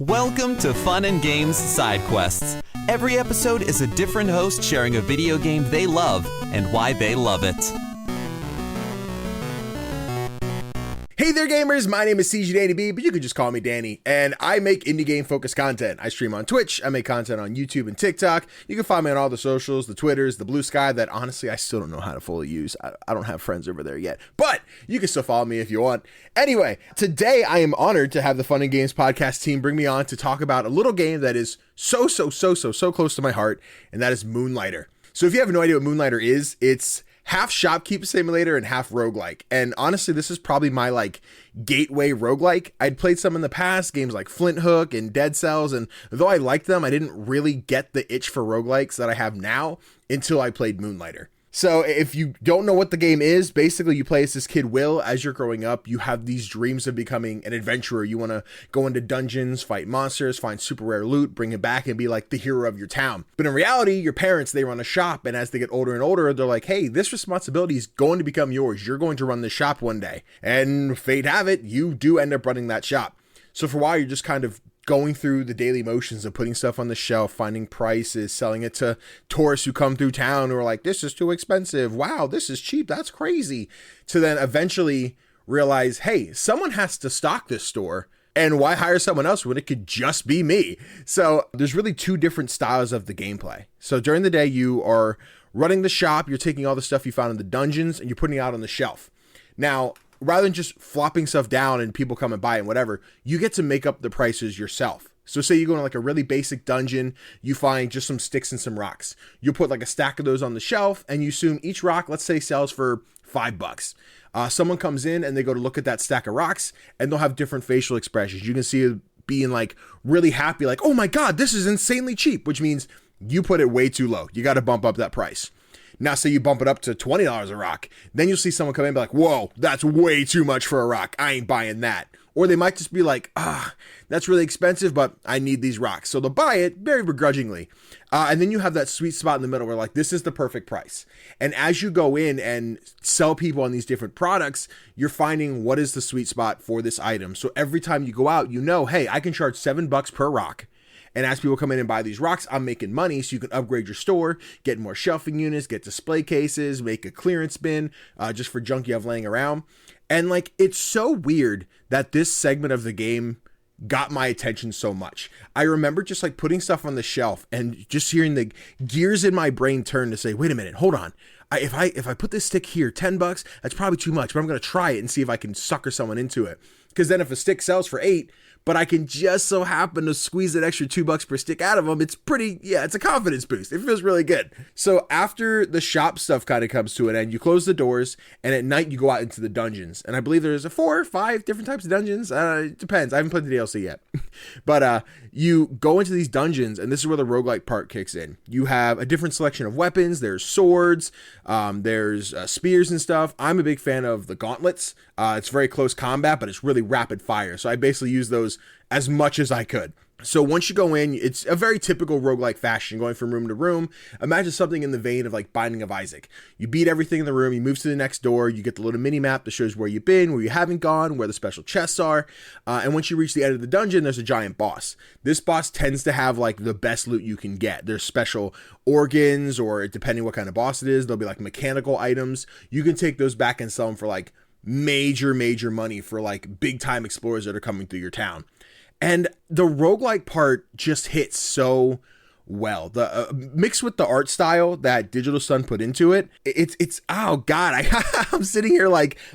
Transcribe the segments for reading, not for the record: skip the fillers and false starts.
Welcome to Fun and Games Side Quests. Every episode is a different host sharing a video game they love and why they love it. Hey there gamers, my name is CGDannyB, but you can just call me Danny, and I make indie game focused content. I stream on Twitch, I make content on YouTube and TikTok. You can find me on all the socials, the Twitters, the Blue Sky that honestly I still don't know how to fully use. I don't have friends over there yet, but you can still follow me if you want. Anyway, today I am honored to have the Fun and Games podcast team bring me on to talk about a little game that is so close to my heart, and that is Moonlighter. So if you have no idea what Moonlighter is, it's half shopkeeper simulator and half roguelike. And honestly, this is probably my gateway roguelike. I'd played some in the past, games like Flint Hook and Dead Cells, and though I liked them, I didn't really get the itch for roguelikes that I have now until I played Moonlighter. So if you don't know what the game is, basically you play as this kid Will. As you're growing up, you have these dreams of becoming an adventurer. You want to go into dungeons, fight monsters, find super rare loot, bring it back and be like the hero of your town. But in reality, your parents, they run a shop, and as they get older and older, they're like, hey, this responsibility is going to become yours. You're going to run the shop one day. And fate have it, you do end up running that shop. So for a while, you're just kind of going through the daily motions of putting stuff on the shelf, finding prices, selling it to tourists who come through town who are like, this is too expensive. Wow, this is cheap. That's crazy. To then eventually realize, hey, someone has to stock this store. And why hire someone else when it could just be me? So there's really two different styles of the gameplay. So during the day, you are running the shop. You're taking all the stuff you found in the dungeons and you're putting it out on the shelf. Now, rather than just flopping stuff down and people come and buy it and whatever, you get to make up the prices yourself. So say you go into a really basic dungeon, you find just some sticks and some rocks. You put a stack of those on the shelf and you assume each rock, let's say, sells for $5. Someone comes in and they go to look at that stack of rocks and they'll have different facial expressions. You can see it being really happy, oh my God, this is insanely cheap, which means you put it way too low. You got to bump up that price. Now, say you bump it up to $20 a rock, then you'll see someone come in and be like, whoa, that's way too much for a rock. I ain't buying that. Or they might just be like, that's really expensive, but I need these rocks. So they'll buy it very begrudgingly. And then you have that sweet spot in the middle where this is the perfect price. And as you go in and sell people on these different products, you're finding what is the sweet spot for this item. So every time you go out, hey, I can charge $7 per rock. And as people come in and buy these rocks, I'm making money, so you can upgrade your store, get more shelving units, get display cases, make a clearance bin just for junk you have laying around. And it's so weird that this segment of the game got my attention so much. I remember just putting stuff on the shelf and just hearing the gears in my brain turn to say, wait a minute, hold on. If I put this stick here, $10, that's probably too much, but I'm going to try it and see if I can sucker someone into it. Because then if a stick sells for $8, but I can just so happen to squeeze that extra $2 per stick out of them, it's a confidence boost. It feels really good. So after the shop stuff kind of comes to an end, you close the doors, and at night you go out into the dungeons. And I believe there's 4 or 5 different types of dungeons. It depends. I haven't played the DLC yet. But you go into these dungeons, and this is where the roguelike part kicks in. You have a different selection of weapons. There's swords, there's spears and stuff. I'm a big fan of the gauntlets. It's very close combat, but it's really rapid fire. So I basically use those as much as I could. So once you go in, it's a very typical roguelike fashion, going from room to room. Imagine something in the vein of Binding of Isaac. You beat everything in the room, you move to the next door, you get the little mini map that shows where you've been, where you haven't gone, where the special chests are. And once you reach the end of the dungeon, there's a giant boss. This boss tends to have the best loot you can get. There's special organs, or depending what kind of boss it is, there'll be mechanical items. You can take those back and sell them for major money for big time explorers that are coming through your town. And the roguelike part just hits so well. The mixed with the art style that Digital Sun put into it, it's oh god, I'm sitting here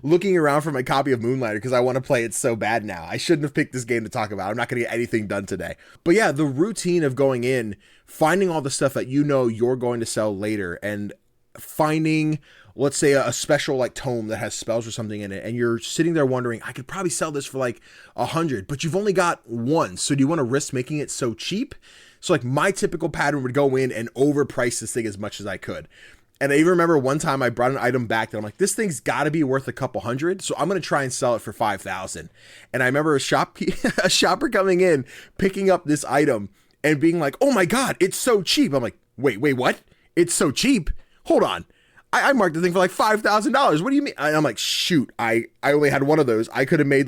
looking around for my copy of Moonlighter because I want to play it so bad now. I shouldn't have picked this game to talk about. I'm not going to get anything done today. But yeah, the routine of going in, finding all the stuff that you're going to sell later, and finding, let's say, a special tome that has spells or something in it, and you're sitting there wondering, I could probably sell this for $100, but you've only got one, so do you want to risk making it so cheap? So my typical pattern would go in and overprice this thing as much as I could. And I even remember one time I brought an item back that I'm this thing's got to be worth a couple hundred, so I'm going to try and sell it for $5,000. And I remember a shopper coming in, picking up this item and being oh my god, it's so cheap. I'm wait, what? It's so cheap? Hold on. I marked the thing for $5,000. What do you mean? I'm shoot, I only had one of those. I could have made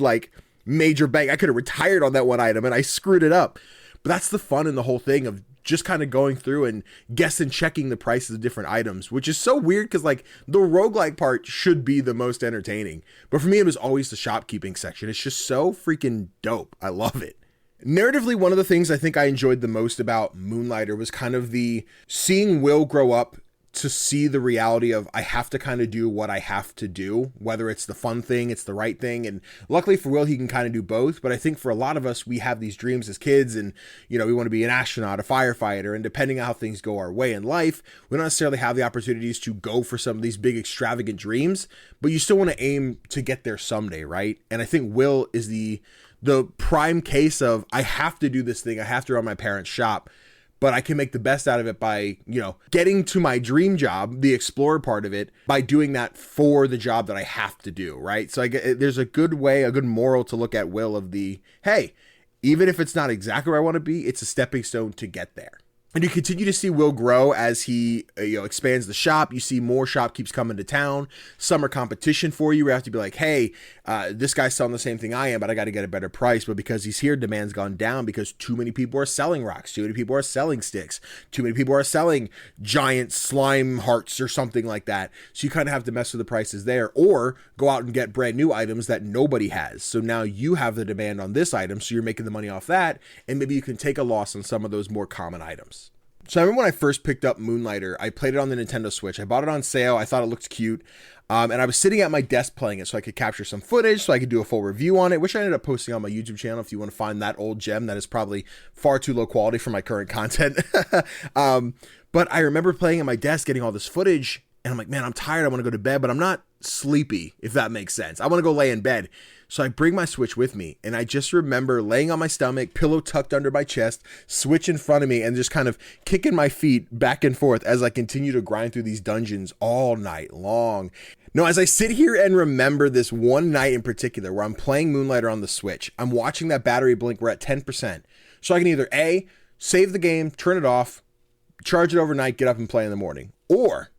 major bank. I could have retired on that one item and I screwed it up. But that's the fun in the whole thing of just kind of going through and guessing, checking the prices of different items, which is so weird because like the roguelike part should be the most entertaining. But for me, it was always the shopkeeping section. It's just so freaking dope. I love it. Narratively, one of the things I think I enjoyed the most about Moonlighter was kind of the seeing Will grow up to see the reality of I have to kind of do what I have to do, whether it's the fun thing, it's the right thing. And luckily for Will, he can kind of do both. But I think for a lot of us, we have these dreams as kids and, you know, we want to be an astronaut, a firefighter. And depending on how things go our way in life, we don't necessarily have the opportunities to go for some of these big extravagant dreams, but you still want to aim to get there someday, right? And I think Will is the prime case of I have to do this thing. I have to run my parents' shop, but I can make the best out of it by, you know, getting to my dream job, the explorer part of it, by doing that for the job that I have to do, right? So there's a good way, a good moral to look at Will of the, hey, even if it's not exactly where I want to be, it's a stepping stone to get there. And you continue to see Will grow as he expands the shop. You see more shopkeepers coming to town. Summer competition for you. We have to be like, hey, this guy's selling the same thing I am, but I got to get a better price. But because he's here, demand's gone down because too many people are selling rocks. Too many people are selling sticks. Too many people are selling giant slime hearts or something like that. So you kind of have to mess with the prices there or go out and get brand new items that nobody has. So now you have the demand on this item. So you're making the money off that. And maybe you can take a loss on some of those more common items. So I remember when I first picked up Moonlighter, I played it on the Nintendo Switch. I bought it on sale. I thought it looked cute. And I was sitting at my desk playing it so I could capture some footage, so I could do a full review on it, which I ended up posting on my YouTube channel if you want to find that old gem that is probably far too low quality for my current content. But I remember playing at my desk, getting all this footage, and I'm like, man, I'm tired. I want to go to bed, but I'm not sleepy, if that makes sense. I want to go lay in bed. So I bring my Switch with me, and I just remember laying on my stomach, pillow tucked under my chest, Switch in front of me, and just kind of kicking my feet back and forth as I continue to grind through these dungeons all night long. Now, as I sit here and remember this one night in particular where I'm playing Moonlighter on the Switch, I'm watching that battery blink. We're at 10%. So I can either A, save the game, turn it off, charge it overnight, get up and play in the morning, or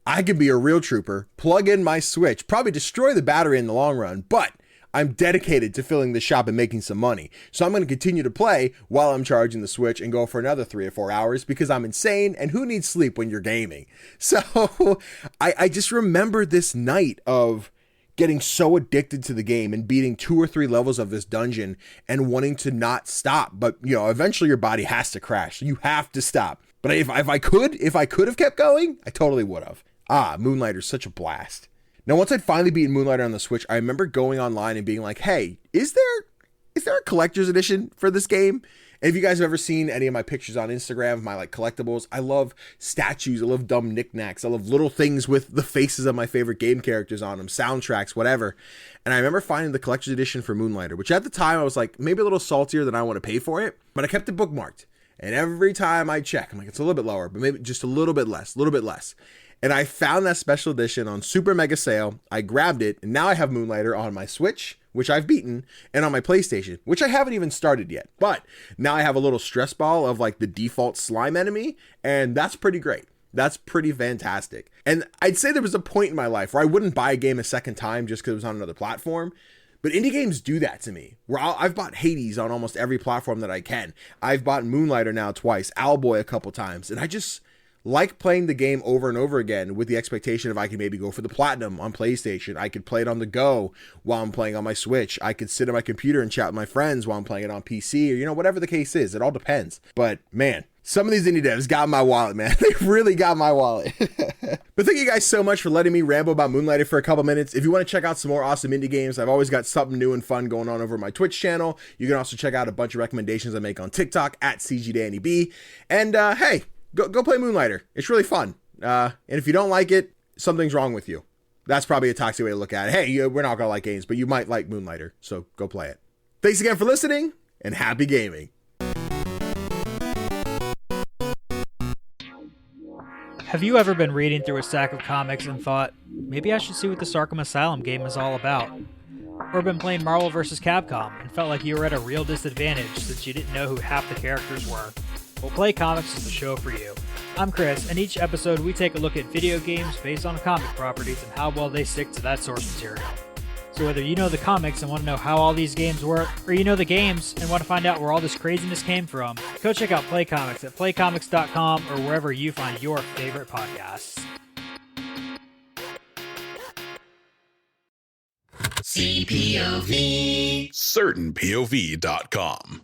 I could be a real trooper, plug in my Switch, probably destroy the battery in the long run, but I'm dedicated to filling the shop and making some money. So I'm going to continue to play while I'm charging the Switch and go for another 3 or 4 hours because I'm insane and who needs sleep when you're gaming? So I just remember this night of getting so addicted to the game and beating 2 or 3 levels of this dungeon and wanting to not stop. But, you know, eventually your body has to crash. You have to stop. But if I could have kept going, I totally would have. Moonlighter's such a blast. Now, once I'd finally beaten Moonlighter on the Switch, I remember going online and being like, hey, is there a collector's edition for this game? And if you guys have ever seen any of my pictures on Instagram, my like collectibles, I love statues, I love dumb knickknacks, I love little things with the faces of my favorite game characters on them, soundtracks, whatever. And I remember finding the collector's edition for Moonlighter, which at the time I was like, maybe a little saltier than I want to pay for it, but I kept it bookmarked. And every time I check, I'm like, it's a little bit lower, but maybe just a little bit less. And I found that special edition on super mega sale. I grabbed it, and now I have Moonlighter on my Switch, which I've beaten, and on my PlayStation, which I haven't even started yet. But now I have a little stress ball of like the default slime enemy, and that's pretty great. That's pretty fantastic. And I'd say there was a point in my life where I wouldn't buy a game a second time just because it was on another platform. But indie games do that to me, where I've bought Hades on almost every platform that I can. I've bought Moonlighter now twice, Owlboy a couple times, and I just like playing the game over and over again with the expectation of I could maybe go for the platinum on PlayStation. I could play it on the go while I'm playing on my Switch. I could sit on my computer and chat with my friends while I'm playing it on PC or, you know, whatever the case is. It all depends. But man, some of these indie devs got my wallet, man. They really got my wallet. But thank you guys so much for letting me ramble about Moonlighter for a couple minutes. If you want to check out some more awesome indie games, I've always got something new and fun going on over my Twitch channel. You can also check out a bunch of recommendations I make on TikTok at CGDannyB. And hey, Go play Moonlighter. It's really fun. And if you don't like it, something's wrong with you. That's probably a toxic way to look at it. Hey, we're not going to like games, but you might like Moonlighter. So go play it. Thanks again for listening, and happy gaming. Have you ever been reading through a stack of comics and thought, maybe I should see what this Arkham Asylum game is all about? Or been playing Marvel vs. Capcom and felt like you were at a real disadvantage since you didn't know who half the characters were? Well, Play Comics is the show for you. I'm Chris, and each episode we take a look at video games based on comic properties and how well they stick to that source material. So whether you know the comics and want to know how all these games work, or you know the games and want to find out where all this craziness came from, go check out Play Comics at playcomics.com or wherever you find your favorite podcasts. CPOV. CertainPOV.com.